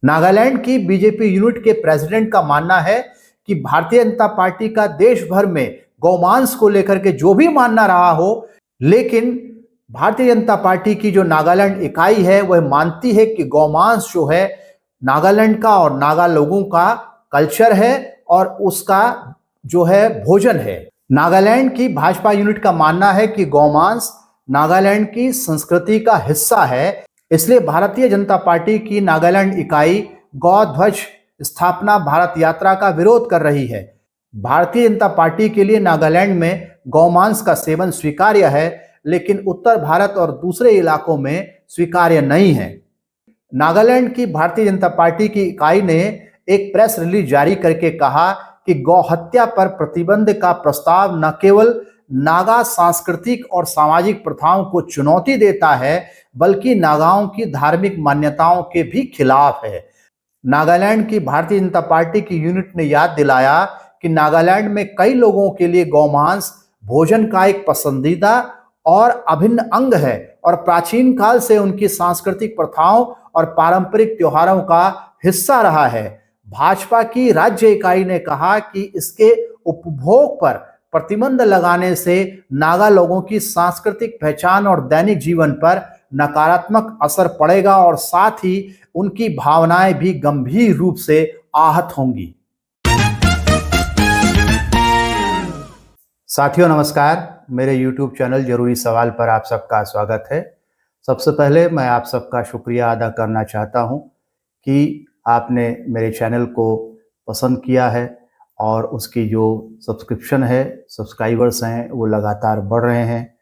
नागालैंड की BJP unit के president का मानना है कि भारतीय जनता पार्टी का देश भर में गौमांस को लेकर के जो भी मानना रहा हो, लेकिन भारतीय जनता पार्टी की जो नागालैंड इकाई है वह मानती है कि गौमांस जो है नागालैंड का और नागा लोगों का कल्चर है और उसका जो है भोजन है। नागालैंड की भाजपा यूनिट का मानना है कि गौमांस नागालैंड की संस्कृति का हिस्सा है, इसलिए भारतीय जनता पार्टी की नागालैंड इकाई गौ ध्वज स्थापना भारत यात्रा का विरोध कर रही है। भारतीय जनता पार्टी के लिए नागालैंड में गौमांस का सेवन स्वीकार्य है, लेकिन उत्तर भारत और दूसरे इलाकों में स्वीकार्य नहीं है। नागालैंड की भारतीय जनता पार्टी की इकाई ने एक प्रेस रिलीज जारी करके कहा कि गौ हत्या पर प्रतिबंध का प्रस्ताव न केवल नागा सांस्कृतिक और सामाजिक प्रथाओं को चुनौती देता है, बल्कि नागाओं की धार्मिक मान्यताओं के भी खिलाफ है। नागालैंड की भारतीय जनता पार्टी की यूनिट ने याद दिलाया कि नागालैंड में कई लोगों के लिए गौमांस भोजन का एक पसंदीदा और अभिन्न अंग है और प्राचीन काल से उनकी सांस्कृतिक प्रथाओं और पारंपरिक त्योहारों का हिस्सा रहा है। भाजपा की राज्य इकाई ने कहा कि इसके उपभोग पर प्रतिबंध लगाने से नागा लोगों की सांस्कृतिक पहचान और दैनिक जीवन पर नकारात्मक असर पड़ेगा और साथ ही उनकी भावनाएं भी गंभीर रूप से आहत होंगी। साथियों नमस्कार, मेरे YouTube चैनल जरूरी सवाल पर आप सबका स्वागत है। सबसे पहले मैं आप सबका शुक्रिया अदा करना चाहता हूं कि आपने मेरे चैनल को पसंद किया है और उसकी जो सब्सक्रिप्शन है, सब्सक्राइबर्स हैं, वो लगातार बढ़ रहे हैं।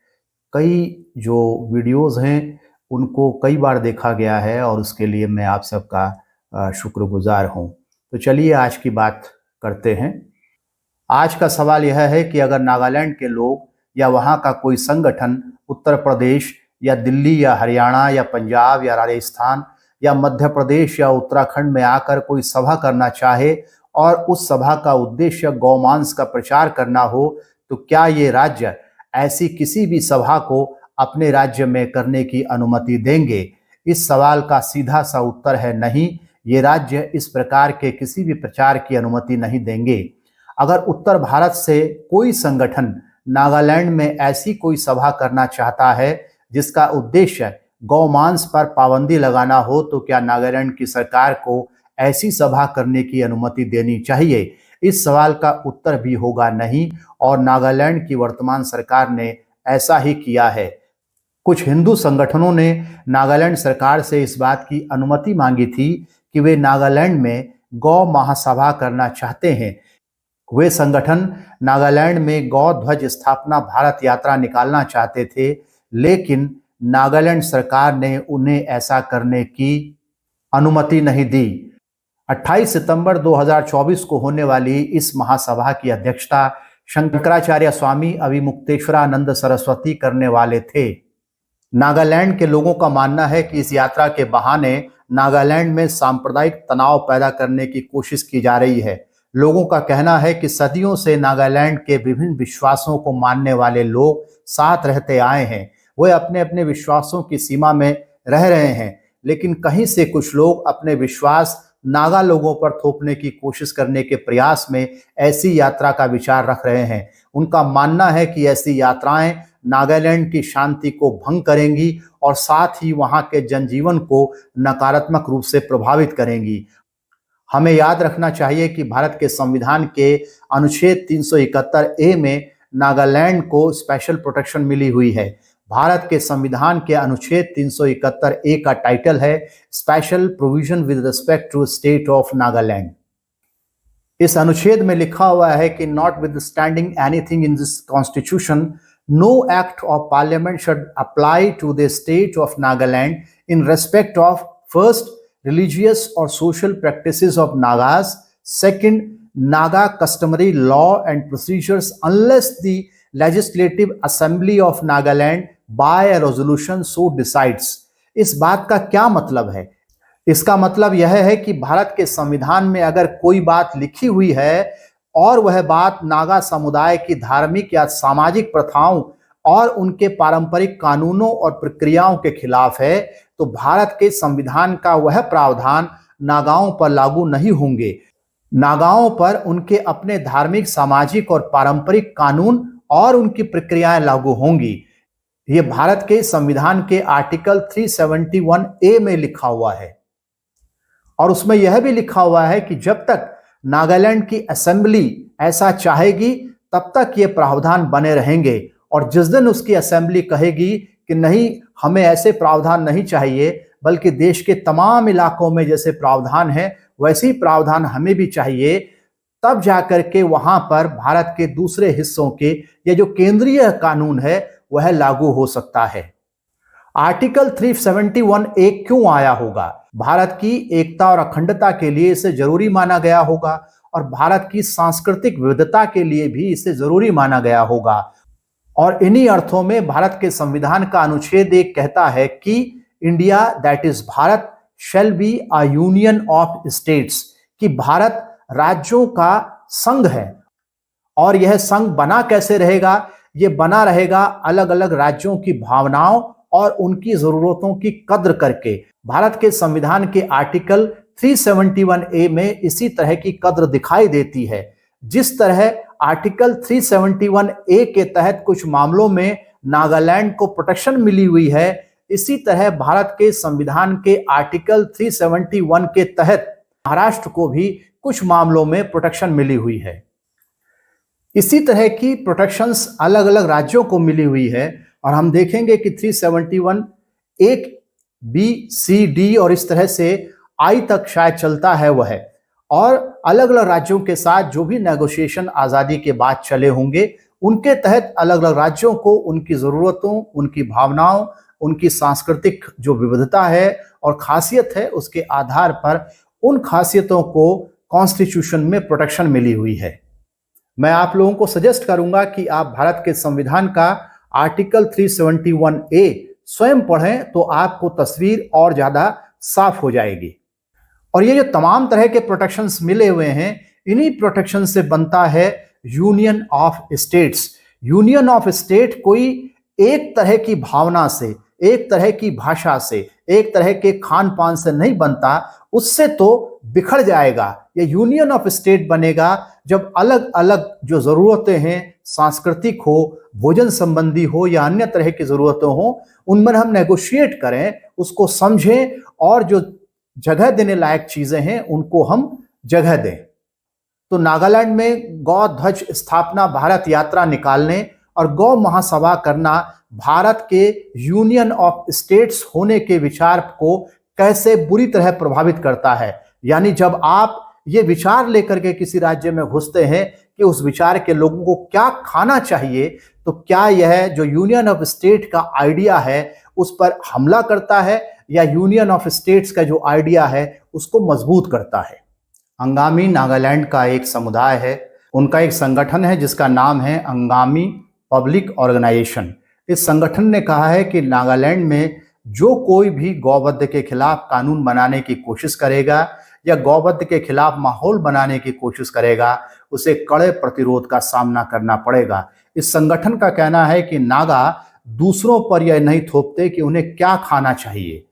कई जो वीडियोस हैं उनको कई बार देखा गया है और उसके लिए मैं आप सबका शुक्रगुजार हूं। तो चलिए आज की बात करते हैं। आज का सवाल यह है कि अगर नागालैंड के लोग या वहाँ का कोई संगठन उत्तर प्रदेश या दिल्ली या हरियाणा या पंजाब या राजस्थान या मध्य प्रदेश या उत्तराखंड में आकर कोई सभा करना चाहे और उस सभा का उद्देश्य गौमांस का प्रचार करना हो, तो क्या ये राज्य ऐसी किसी भी सभा को अपने राज्य में करने की अनुमति देंगे? इस सवाल का सीधा सा उत्तर है नहीं। ये राज्य इस प्रकार के किसी भी प्रचार की अनुमति नहीं देंगे। अगर उत्तर भारत से कोई संगठन नागालैंड में ऐसी कोई सभा करना चाहता है जिसका उद्देश्य गौमांस पर पाबंदी लगाना हो, तो क्या नागालैंड की सरकार को ऐसी सभा करने की अनुमति देनी चाहिए? इस सवाल का उत्तर भी होगा नहीं और नागालैंड की वर्तमान सरकार ने ऐसा ही किया है। कुछ हिंदू संगठनों ने नागालैंड सरकार से इस बात की अनुमति मांगी थी कि वे नागालैंड में गौ महासभा करना चाहते हैं। वे संगठन नागालैंड में गौ ध्वज स्थापना भारत यात्रा निकालना चाहते थे, लेकिन नागालैंड सरकार ने उन्हें ऐसा करने की अनुमति नहीं दी। 28 सितंबर 2024 को होने वाली इस महासभा की अध्यक्षता शंकराचार्य स्वामी अभिमुक्तेश्वरानंद सरस्वती करने वाले थे। नागालैंड के लोगों का मानना है कि इस यात्रा के बहाने नागालैंड में सांप्रदायिक तनाव पैदा करने की कोशिश की जा रही है। लोगों का कहना है कि सदियों से नागालैंड के विभिन्न विश्वासों को मानने वाले लोग साथ रहते आए हैं। वे अपने अपने विश्वासों की सीमा में रह रहे हैं, लेकिन कहीं से कुछ लोग अपने विश्वास नागा लोगों पर थोपने की कोशिश करने के प्रयास में ऐसी यात्रा का विचार रख रहे हैं। उनका मानना है कि ऐसी यात्राएं नागालैंड की शांति को भंग करेंगी और साथ ही वहां के जनजीवन को नकारात्मक रूप से प्रभावित करेंगी। हमें याद रखना चाहिए कि भारत के संविधान के अनुच्छेद 371A में नागालैंड को स्पेशल प्रोटेक्शन मिली हुई है। भारत के संविधान के अनुच्छेद 371A का टाइटल है special provision with respect to state of Nagaland. इस अनुच्छेद में लिखा हुआ है कि notwithstanding anything in this constitution, no act of parliament should apply to the state of Nagaland in respect of first religious or social practices of Nagas, second, Naga customary law and procedures unless the legislative assembly of Nagaland by a resolution so decides। इस बात का क्या मतलब है? इसका मतलब यह है कि भारत के संविधान में अगर कोई बात लिखी हुई है और वह बात नागा समुदाय की धार्मिक या सामाजिक प्रथाओं और उनके पारंपरिक कानूनों और प्रक्रियाओं के खिलाफ है, तो भारत के संविधान का वह प्रावधान नागाओं पर लागू नहीं होंगे। नागाओं पर उनके अपने धार्मिक, सामाजिक और पारंपरिक कानून और उनकी प्रक्रियाएं लागू होंगी। ये भारत के संविधान के आर्टिकल 371A में लिखा हुआ है और उसमें यह भी लिखा हुआ है कि जब तक नागालैंड की असेंबली ऐसा चाहेगी तब तक ये प्रावधान बने रहेंगे, और जिस दिन उसकी असेंबली कहेगी कि नहीं, हमें ऐसे प्रावधान नहीं चाहिए, बल्कि देश के तमाम इलाकों में जैसे प्रावधान है वैसे ही प्रावधान हमें भी चाहिए, तब जाकर के वहां पर भारत के दूसरे हिस्सों के ये जो केंद्रीय कानून है वह लागू हो सकता है। आर्टिकल 371A क्यों आया होगा? भारत की एकता और अखंडता के लिए इसे जरूरी माना गया होगा और भारत की सांस्कृतिक विविधता के लिए भी इसे जरूरी माना गया होगा। और इन्हीं अर्थों में भारत के संविधान का अनुच्छेद 1 कहता है कि India that is Bharat shall be a union of states, कि भारत राज्यों का संघ है। और यह संघ बना कैसे रहेगा? यह बना रहेगा अलग अलग राज्यों की भावनाओं और उनकी जरूरतों की कद्र करके। भारत के संविधान के आर्टिकल 371A में इसी तरह की कद्र दिखाई देती है। जिस तरह आर्टिकल 371A के तहत कुछ मामलों में नागालैंड को प्रोटेक्शन मिली हुई है, इसी तरह भारत के संविधान के आर्टिकल 371 के तहत महाराष्ट्र को भी कुछ मामलों में प्रोटेक्शन मिली हुई है। इसी तरह की प्रोटेक्शंस अलग अलग राज्यों को मिली हुई है और हम देखेंगे कि 371 एक B, C, D और इस तरह से I तक शायद चलता है वह, और अलग अलग राज्यों के साथ जो भी नेगोशिएशन आज़ादी के बाद चले होंगे उनके तहत अलग अलग राज्यों को उनकी ज़रूरतों, उनकी भावनाओं, उनकी सांस्कृतिक जो विविधता है और खासियत है उसके आधार पर उन खासियतों को कॉन्स्टिट्यूशन में प्रोटेक्शन मिली हुई है। मैं आप लोगों को सजेस्ट करूंगा कि आप भारत के संविधान का आर्टिकल 371A स्वयं पढ़ें तो आपको तस्वीर और ज़्यादा साफ हो जाएगी। और ये जो तमाम तरह के प्रोटेक्शंस मिले हुए हैं, इन्हीं प्रोटेक्शन से बनता है union of states. Union of state कोई एक तरह की भावना से, एक तरह की भाषा से, एक तरह के खान पान से नहीं बनता, उससे तो बिखर जाएगा। ये यूनियन ऑफ स्टेट बनेगा जब अलग अलग जो ज़रूरतें हैं, सांस्कृतिक हो, भोजन संबंधी हो या अन्य तरह की ज़रूरतें हो, उनमें हम नेगोशिएट करें, उसको समझें और जो जगह देने लायक चीज़ें हैं उनको हम जगह दें। तो नागालैंड में गौ ध्वज स्थापना, भारत यात्रा निकालने और गौ महासभा करना भारत के यूनियन ऑफ स्टेट्स होने के विचार को कैसे बुरी तरह प्रभावित करता है। यानी जब आप ये विचार लेकर के किसी राज्य में घुसते हैं कि उस विचार के लोगों को क्या खाना चाहिए, तो क्या यह जो यूनियन ऑफ स्टेट का आइडिया है उस पर हमला करता है या यूनियन ऑफ स्टेट्स का जो आइडिया है उसको मजबूत करता है। अंगामी नागालैंड का एक समुदाय है, उनका एक संगठन है जिसका नाम है अंगामी पब्लिक ऑर्गेनाइजेशन। इस संगठन ने कहा है कि नागालैंड में जो कोई भी गौवध के खिलाफ कानून बनाने की कोशिश करेगा या गौवध के खिलाफ माहौल बनाने की कोशिश करेगा, उसे कड़े प्रतिरोध का सामना करना पड़ेगा। इस संगठन का कहना है कि नागा दूसरों पर यह नहीं थोपते कि उन्हें क्या खाना चाहिए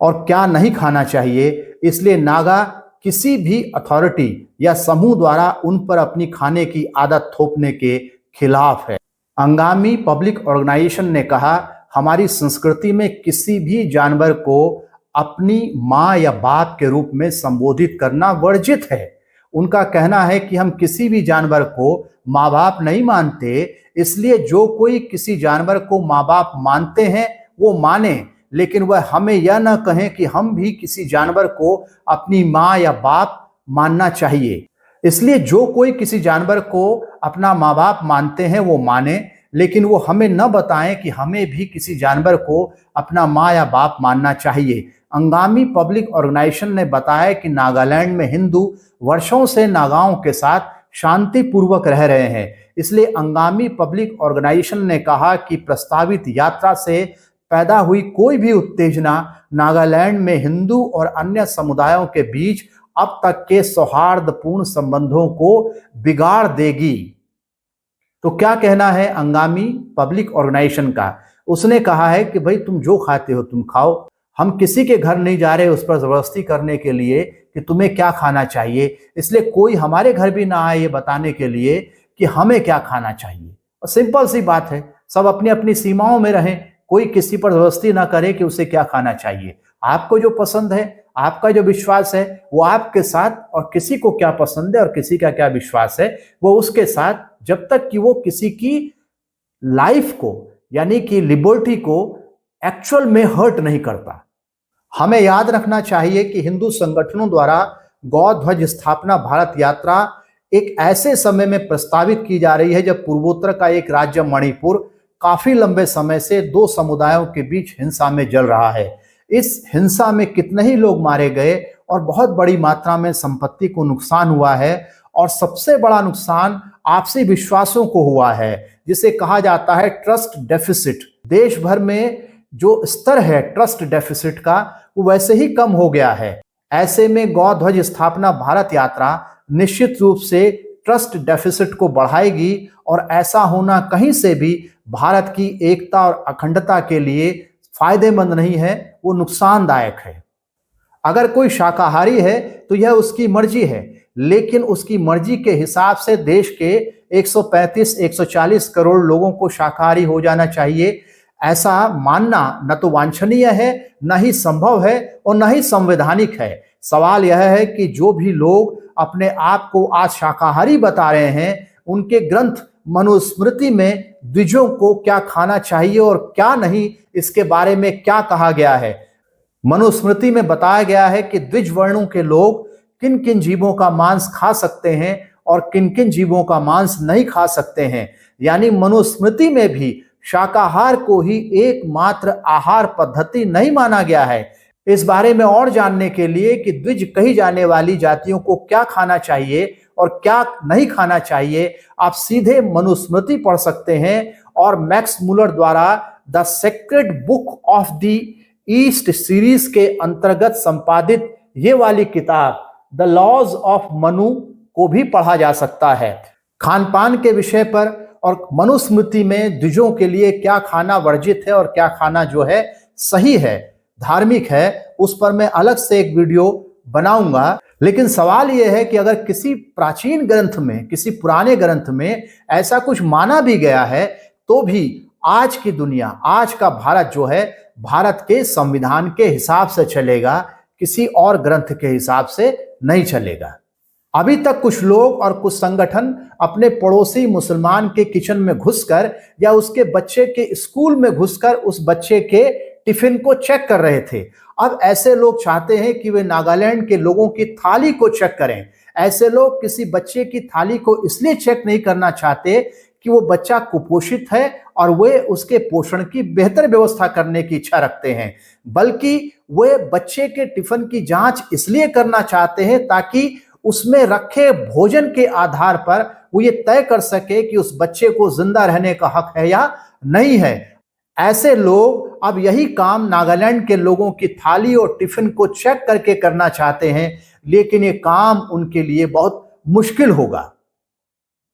और क्या नहीं खाना चाहिए, इसलिए नागा किसी भी अथॉरिटी या समूह द्वारा उन पर अपनी खाने की आदत थोपने के खिलाफ है। अंगामी पब्लिक ऑर्गेनाइजेशन ने कहा, हमारी संस्कृति में किसी भी जानवर को अपनी माँ या बाप के रूप में संबोधित करना वर्जित है। उनका कहना है कि हम किसी भी जानवर को माँ बाप नहीं मानते, इसलिए जो कोई किसी जानवर को माँ बाप मानते हैं वो माने, लेकिन वह हमें यह न कहें कि हम भी किसी जानवर को अपनी माँ या बाप मानना चाहिए। इसलिए जो कोई किसी जानवर को अपना माँ बाप मानते हैं वो माने, लेकिन वो हमें न बताएं कि हमें भी किसी जानवर को अपना माँ या बाप मानना चाहिए। अंगामी पब्लिक ऑर्गेनाइजेशन ने बताया कि नागालैंड में हिंदू वर्षों से नागाओं के साथ शांतिपूर्वक रह रहे हैं। इसलिए अंगामी पब्लिक ऑर्गेनाइजेशन ने कहा कि प्रस्तावित यात्रा से पैदा हुई कोई भी उत्तेजना नागालैंड में हिंदू और अन्य समुदायों के बीच अब तक के सौहार्दपूर्ण संबंधों को बिगाड़ देगी। तो क्या कहना है अंगामी पब्लिक ऑर्गेनाइजेशन का? उसने कहा है कि भाई तुम जो खाते हो तुम खाओ, हम किसी के घर नहीं जा रहे उस पर जबरदस्ती करने के लिए कि तुम्हें क्या खाना चाहिए, इसलिए कोई हमारे घर भी ना आए ये बताने के लिए कि हमें क्या खाना चाहिए। और सिंपल सी बात है, सब अपनी अपनी सीमाओं में रहें, कोई किसी पर जबरदस्ती ना करे कि उसे क्या खाना चाहिए। आपको जो पसंद है, आपका जो विश्वास है वो आपके साथ, और किसी को क्या पसंद है और किसी का क्या विश्वास है वो उसके साथ, जब तक कि वो किसी की लाइफ को यानी कि लिबर्टी को एक्चुअल में हर्ट नहीं करता। हमें याद रखना चाहिए कि हिंदू संगठनों द्वारा गौ ध्वज स्थापना भारत यात्रा एक ऐसे समय में प्रस्तावित की जा रही है जब पूर्वोत्तर का एक राज्य मणिपुर काफी लंबे समय से दो समुदायों के बीच हिंसा में जल रहा है। इस हिंसा में कितने ही लोग मारे गए और बहुत बड़ी मात्रा में संपत्ति को नुकसान हुआ है, और सबसे बड़ा नुकसान आपसी विश्वासों को हुआ है, जिसे कहा जाता है ट्रस्ट डेफिसिट। देश भर में जो स्तर है ट्रस्ट डेफिसिट का वो वैसे ही कम हो गया है। ऐसे में गौ ध्वज स्थापना भारत यात्रा निश्चित रूप से ट्रस्ट डेफिसिट को बढ़ाएगी, और ऐसा होना कहीं से भी भारत की एकता और अखंडता के लिए फायदेमंद नहीं है, वो नुकसानदायक है। अगर कोई शाकाहारी है तो यह उसकी मर्जी है, लेकिन उसकी मर्जी के हिसाब से देश के 135-140 करोड़ लोगों को शाकाहारी हो जाना चाहिए, ऐसा मानना न तो वांछनीय है, न ही संभव है, और न ही संवैधानिक है। सवाल यह है कि जो भी लोग अपने आप को आज शाकाहारी बता रहे हैं, उनके ग्रंथ मनुस्मृति में द्विजों को क्या खाना चाहिए और क्या नहीं, इसके बारे में क्या कहा गया है। मनुस्मृति में बताया गया है कि द्विज वर्णों के लोग किन किन जीवों का मांस खा सकते हैं और किन किन जीवों का मांस नहीं खा सकते हैं। यानी मनुस्मृति में भी शाकाहार को ही एकमात्र आहार पद्धति नहीं माना गया है। इस बारे में और जानने के लिए कि द्विज कही जाने वाली जातियों को क्या खाना चाहिए और क्या नहीं खाना चाहिए, आप सीधे मनुस्मृति पढ़ सकते हैं, और मैक्स मुलर द्वारा the sacred book of the east series के अंतर्गत संपादित ये वाली किताब द लॉज ऑफ मनु को भी पढ़ा जा सकता है। खान पान के विषय पर और मनुस्मृति में द्विजों के लिए क्या खाना वर्जित है और क्या खाना जो है सही है, धार्मिक है, उस पर मैं अलग से एक वीडियो बनाऊंगा। लेकिन सवाल यह है कि अगर किसी प्राचीन ग्रंथ में, किसी पुराने ग्रंथ में ऐसा कुछ माना भी गया है, तो भी आज की दुनिया, आज का भारत जो है, भारत के संविधान के हिसाब से चलेगा, किसी और ग्रंथ के हिसाब से नहीं चलेगा। अभी तक कुछ लोग और कुछ संगठन अपने पड़ोसी मुसलमान के किचन में घुसकर या उसके बच्चे के स्कूल में घुसकर उस बच्चे के टिफिन को चेक कर रहे थे। अब ऐसे लोग चाहते हैं कि वे नागालैंड के लोगों की थाली को चेक करें। ऐसे लोग किसी बच्चे की थाली को इसलिए चेक नहीं करना चाहते कि वो बच्चा कुपोषित है और वे उसके पोषण की बेहतर व्यवस्था करने की इच्छा रखते हैं, बल्कि वे बच्चे के टिफिन की जांच इसलिए करना चाहते हैं ताकि उसमें रखे भोजन के आधार पर वो ये तय कर सके कि उस बच्चे को जिंदा रहने का हक है या नहीं है। ऐसे लोग अब यही काम नागालैंड के लोगों की थाली और टिफिन को चेक करके करना चाहते हैं, लेकिन ये काम उनके लिए बहुत मुश्किल होगा।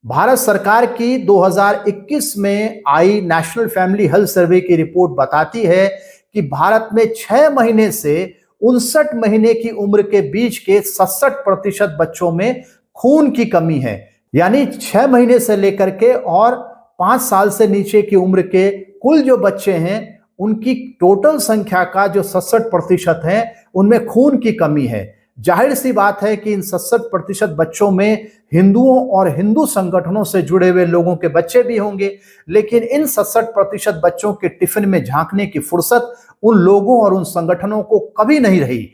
भारत सरकार की 2021 में आई नेशनल फैमिली हेल्थ सर्वे की रिपोर्ट बताती है कि भारत में 6 महीने से 59 महीने की उम्र के बीच के 67% बच्चों में खून की कमी है। यानी 6 महीने से लेकर के और 5 साल से नीचे की उम्र के कुल जो बच्चे हैं, उनकी टोटल संख्या का जो 67% है, उनमें खून की कमी है। जाहिर सी बात है कि इन 67% बच्चों में हिंदुओं और हिंदू संगठनों से जुड़े हुए लोगों के बच्चे भी होंगे, लेकिन इन 67% बच्चों के टिफिन में झांकने की फुर्सत उन लोगों और उन संगठनों को कभी नहीं रही।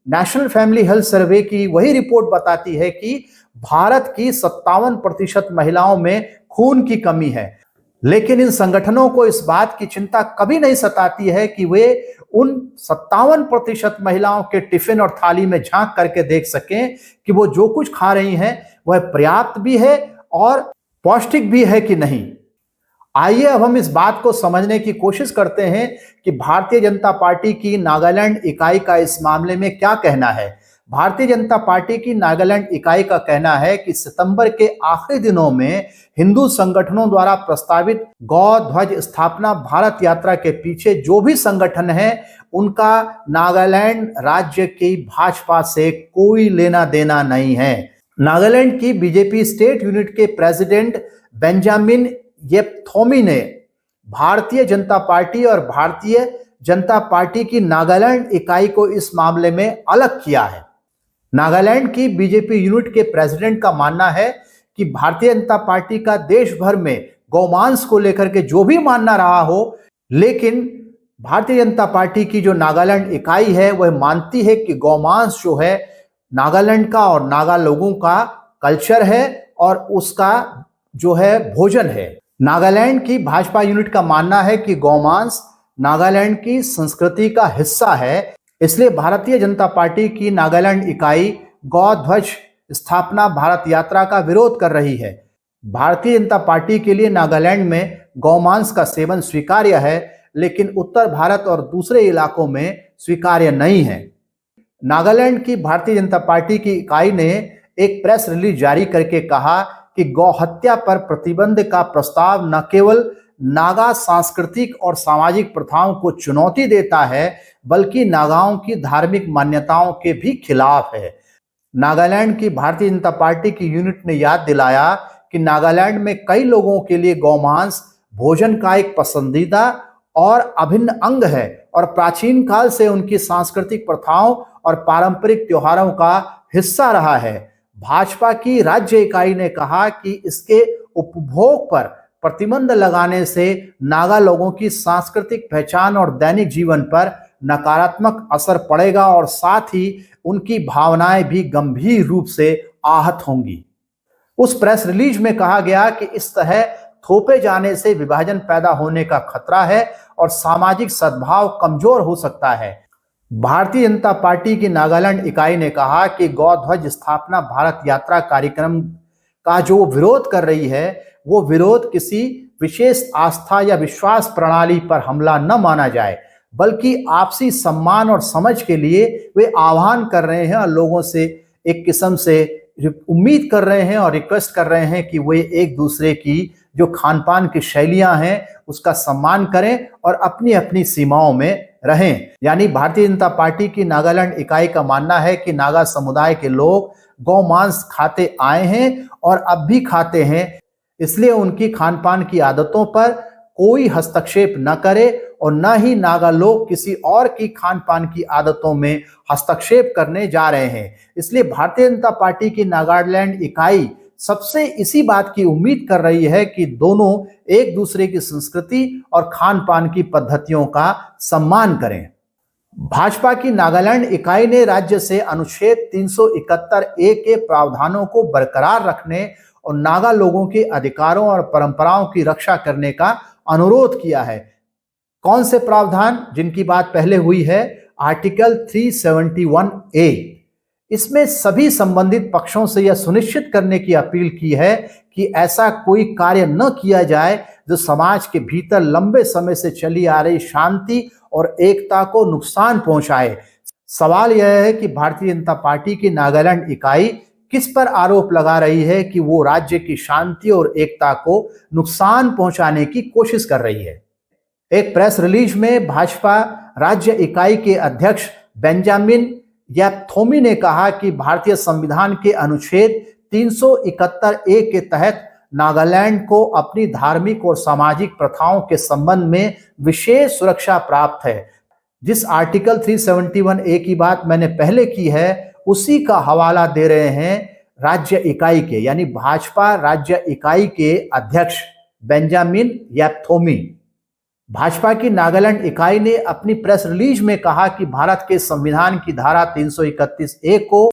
नेशनल फैमिली हेल्थ सर्वे की वही रिपोर्ट बताती है कि भारत की 57% महिलाओं में खून की कमी है, लेकिन इन संगठनों को इस बात की चिंता कभी नहीं सताती है कि वे उन 57% महिलाओं के टिफिन और थाली में झांक करके देख सकें कि वो जो कुछ खा रही हैं वह पर्याप्त भी है और पौष्टिक भी है कि नहीं। आइए अब हम इस बात को समझने की कोशिश करते हैं कि भारतीय जनता पार्टी की नागालैंड इकाई का इस मामले में क्या कहना है। भारतीय जनता पार्टी की नागालैंड इकाई का कहना है कि सितंबर के आखिरी दिनों में हिंदू संगठनों द्वारा प्रस्तावित गौ ध्वज स्थापना भारत यात्रा के पीछे जो भी संगठन है उनका नागालैंड राज्य की भाजपा से कोई लेना देना नहीं है। नागालैंड की बीजेपी स्टेट यूनिट के प्रेसिडेंट बेंजामिन येपथोमी ने भारतीय जनता पार्टी और भारतीय जनता पार्टी की नागालैंड इकाई को इस मामले में अलग किया है। नागालैंड की बीजेपी यूनिट के प्रेसिडेंट का मानना है कि भारतीय जनता पार्टी का देश भर में गौमांस को लेकर के जो भी मानना रहा हो, लेकिन भारतीय जनता पार्टी की जो नागालैंड इकाई है वह मानती है कि गौमांस जो है नागालैंड का और नागा लोगों का कल्चर है और उसका जो है भोजन है। नागालैंड की भाजपा यूनिट का मानना है कि गौमांस नागालैंड की संस्कृति का हिस्सा है, इसलिए भारतीय जनता पार्टी की नागालैंड इकाई गौ ध्वज स्थापना भारत यात्रा का विरोध कर रही है। भारतीय जनता पार्टी के लिए नागालैंड में गौमांस का सेवन स्वीकार्य है, लेकिन उत्तर भारत और दूसरे इलाकों में स्वीकार्य नहीं है। नागालैंड की भारतीय जनता पार्टी की इकाई ने एक प्रेस रिलीज जारी करके कहा कि गौ हत्या पर प्रतिबंध का प्रस्ताव न केवल नागा सांस्कृतिक और सामाजिक प्रथाओं को चुनौती देता है, बल्कि नागाओं की धार्मिक मान्यताओं के भी खिलाफ है। नागालैंड की भारतीय जनता पार्टी की यूनिट ने याद दिलाया कि नागालैंड में कई लोगों के लिए गौमांस भोजन का एक पसंदीदा और अभिन्न अंग है और प्राचीन काल से उनकी सांस्कृतिक प्रथाओं और पारंपरिक त्योहारों का हिस्सा रहा है। भाजपा की राज्य इकाई ने कहा कि इसके उपभोग पर प्रतिबंध लगाने से नागा लोगों की सांस्कृतिक पहचान और दैनिक जीवन पर नकारात्मक असर पड़ेगा और साथ ही उनकी भावनाएं भी गंभीर रूप से आहत होंगी। उस प्रेस रिलीज में कहा गया कि इस तरह थोपे जाने से विभाजन पैदा होने का खतरा है और सामाजिक सद्भाव कमजोर हो सकता है। भारतीय जनता पार्टी की नागालैंड इकाई ने कहा कि गौ ध्वज स्थापना भारत यात्रा कार्यक्रम का जो विरोध कर रही है वो विरोध किसी विशेष आस्था या विश्वास प्रणाली पर हमला न माना जाए, बल्कि आपसी सम्मान और समझ के लिए वे आह्वान कर रहे हैं और लोगों से एक किस्म से उम्मीद कर रहे हैं और रिक्वेस्ट कर रहे हैं कि वे एक दूसरे की जो खान पान की शैलियां हैं उसका सम्मान करें और अपनी अपनी सीमाओं में रहें। यानी भारतीय जनता पार्टी की नागालैंड इकाई का मानना है कि नागा समुदाय के लोग गौ मांस खाते आए हैं और अब भी खाते हैं, इसलिए उनकी खान पान की आदतों पर कोई हस्तक्षेप न करे और न ही नागा लोग किसी और की खान पान की आदतों में हस्तक्षेप करने जा रहे हैं। इसलिए भारतीय जनता पार्टी की नागालैंड इकाई सबसे इसी बात की उम्मीद कर रही है कि दोनों एक दूसरे की संस्कृति और खान पान की पद्धतियों का सम्मान करें। भाजपा की नागालैंड इकाई ने राज्य से अनुच्छेद 371A के प्रावधानों को बरकरार रखने और नागा लोगों के अधिकारों और परंपराओं की रक्षा करने का अनुरोध किया है। कौन से प्रावधान जिनकी बात पहले हुई है? Article 371A। इसमें सभी संबंधित पक्षों से यह सुनिश्चित करने की अपील की है कि ऐसा कोई कार्य न किया जाए जो समाज के भीतर लंबे समय से चली आ रही शांति और एकता को नुकसान पहुंचाए। सवाल यह है कि भारतीय जनता पार्टी की नागालैंड इकाई किस पर आरोप लगा रही है कि वो राज्य की शांति और एकता को नुकसान पहुंचाने की कोशिश कर रही है। एक प्रेस रिलीज में भाजपा राज्य इकाई के अध्यक्ष बेंजामिन येपथोमी ने कहा कि भारतीय संविधान के अनुच्छेद 371A के तहत नागालैंड को अपनी धार्मिक और सामाजिक प्रथाओं के संबंध में विशेष सुरक्षा प्राप्त है। जिस आर्टिकल 371A की बात मैंने पहले की है उसी का हवाला दे रहे हैं राज्य इकाई के, यानी भाजपा राज्य इकाई के अध्यक्ष बेंजामिन येपथोमी। भाजपा की नागालैंड इकाई ने अपनी प्रेस रिलीज में कहा कि भारत के संविधान की धारा 331A को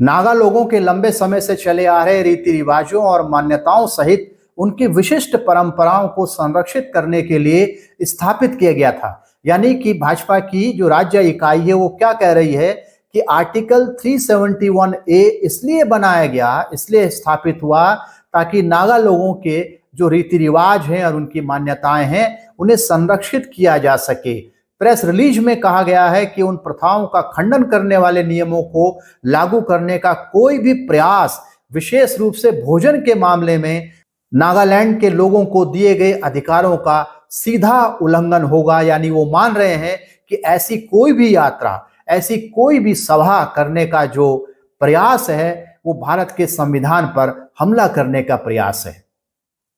नागा लोगों के लंबे समय से चले आ रहे रीति रिवाजों और मान्यताओं सहित उनकी विशिष्ट परंपराओं को संरक्षित करने के लिए स्थापित किया गया था। यानी कि भाजपा की जो राज्य इकाई है वो क्या कह रही है कि आर्टिकल 371A इसलिए बनाया गया, इसलिए स्थापित हुआ ताकि नागा लोगों के जो रीति रिवाज हैं और उनकी मान्यताएं हैं उन्हें संरक्षित किया जा सके, प्रेस रिलीज में कहा गया है कि उन प्रथाओं का खंडन करने वाले नियमों को लागू करने का कोई भी प्रयास, विशेष रूप से भोजन के मामले में, नागालैंड के लोगों को दिए गए अधिकारों का सीधा उल्लंघन होगा। यानी वो मान रहे हैं कि ऐसी कोई भी यात्रा, ऐसी कोई भी सभा करने का जो प्रयास है वो भारत के संविधान पर हमला करने का प्रयास है।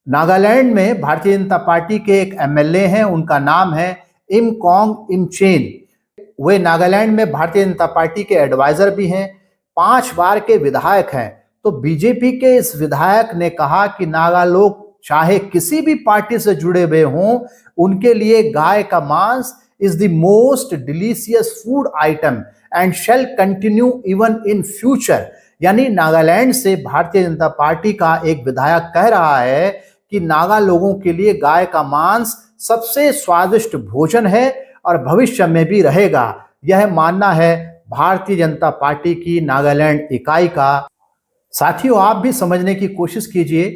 नागालैंड में भारतीय जनता पार्टी के एक एमएलए हैं, उनका नाम है इमकॉन्ग इमचेन। वे नागालैंड में भारतीय जनता पार्टी के एडवाइजर भी हैं, 5 बार के विधायक हैं। तो बीजेपी के इस विधायक ने कहा कि नागा लोग चाहे किसी भी पार्टी से जुड़े हुए हों, उनके लिए गाय का मांस is the most delicious food item and shall continue even in future. यानी नागालैंड से भारतीय जनता पार्टी का एक विधायक कह रहा है कि नागा लोगों के लिए गाय का मांस सबसे स्वादिष्ट भोजन है और भविष्य में भी रहेगा। यह मानना है भारतीय जनता पार्टी की नागालैंड इकाई का। साथियों, आप भी समझने की कोशिश कीजिए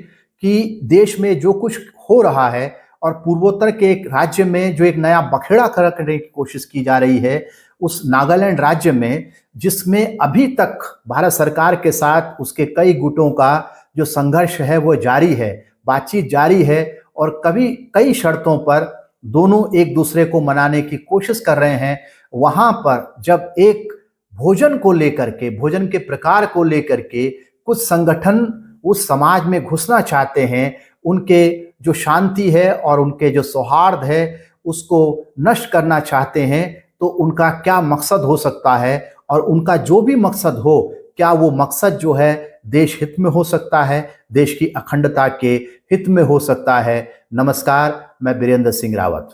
कि देश में जो कुछ हो रहा है और पूर्वोत्तर के एक राज्य में जो एक नया बखेड़ा खड़ा करने की कोशिश की जा रही है, उस नागालैंड राज्य में, जिसमें अभी तक भारत सरकार के साथ उसके कई गुटों का जो संघर्ष है वो जारी है, बातचीत जारी है और कई शर्तों पर दोनों एक दूसरे को मनाने की कोशिश कर रहे हैं। वहां पर जब एक भोजन को लेकर के, भोजन के प्रकार को लेकर के कुछ संगठन उस समाज में घुसना चाहते हैं, उनके जो शांति है और उनके जो सौहार्द है उसको नष्ट करना चाहते हैं, तो उनका क्या मकसद हो सकता है और उनका जो भी मकसद हो, क्या वो मकसद जो है देश हित में हो सकता है, देश की अखंडता के हित में हो सकता है। नमस्कार, मैं बीरेंद्र सिंह रावत।